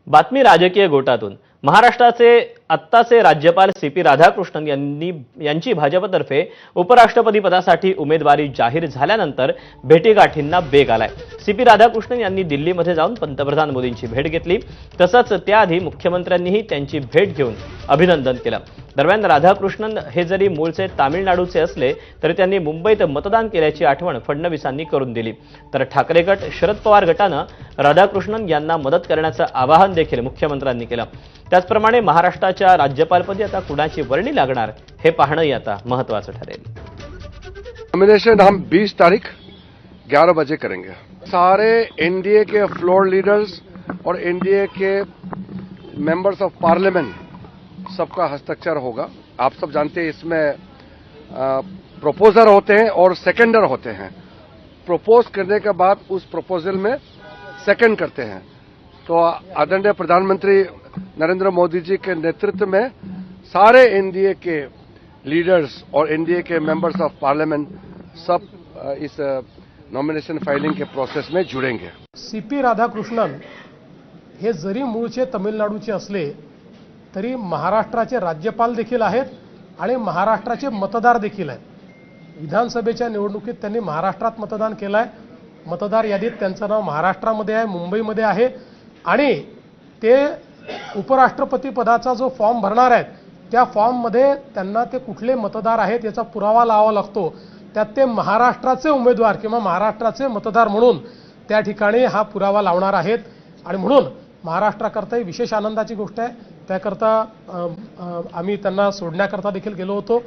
बातमी राजकीय गोटातून महाराष्ट्राचे आत्ताचे राज्यपाल सी.पी. राधाकृष्णन यांची भाजपतर्फे उपराष्ट्रपती पदासाठी उमेदवारी जाहीर झाल्यानंतर भेटीगाठींना वेग आलाय। सी.पी. राधाकृष्णन यांनी दिल्लीमध्ये जाऊन पंतप्रधान मोदींची भेट घेतली, तसंच त्याआधी मुख्यमंत्र्यांनीही त्यांची भेट घेऊन अभिनंदन केलं। दरम्यान राधाकृष्णन हे जरी मूळचे तामिळनाडूचे असले तरी त्यांनी मुंबईत मतदान केल्याची आठवण फडणवीसांनी करून दिली। तर ठाकरे गट शरद पवार गटानं राधाकृष्णन यांना मदत करण्याचं आवाहन देखील मुख्यमंत्र्यांनी केलं। त्याचप्रमाणे महाराष्ट्राच्या राज्यपालपदी आता कुणाची वर्णी लागणार हे पाहणंही आता महत्त्वाचं ठरेल। नॉमिनेशन हम 20 तारीख 11 बजे करेंगे। सारे एनडीए के फ्लोर लीडर्स और NDA K members of parliament सबका हस्ताक्षर होगा। आप सब जानते हैं इसमें प्रोपोजर होते हैं और सेकेंडर होते हैं। प्रपोज करने के बाद उस प्रपोजल में सेकंड करते हैं। तो आदरणीय प्रधानमंत्री नरेंद्र मोदी जी के नेतृत्व में सारे एनडीए के लीडर्स और NDA K members of parliament sub is nomination filing K process में जुड़ेंगे। सी.पी. राधाकृष्णन हे जरी मूळचे तमिळनाडूचे असले तरी महाराष्ट्राचे राज्यपाल देखील आहेत आणि महाराष्ट्राचे मतदार देखील आहेत। विधानसभेच्या निवडणुकीत त्यांनी महाराष्ट्रात मतदान केलं आहे। मतदार यादीत त्यांचं नाव महाराष्ट्रामध्ये आहे, मुंबईमध्ये आहे आणि ते उपराष्ट्रपती पदाचा जो फॉर्म भरणार आहेत त्या फॉर्ममध्ये त्यांना ते कुठले मतदार आहेत याचा पुरावा लावावा लागतो। त्यात ते महाराष्ट्राचे उमेदवार किंवा महाराष्ट्राचे मतदार म्हणून त्या ठिकाणी हा पुरावा लावणार आहेत आणि म्हणून महाराष्ट्राकरता ही विशेष आनंदाची गोष्ट आहे। त्याकरता आम्ही त्यांना सोडण्याकरता देखील गेलो होतो।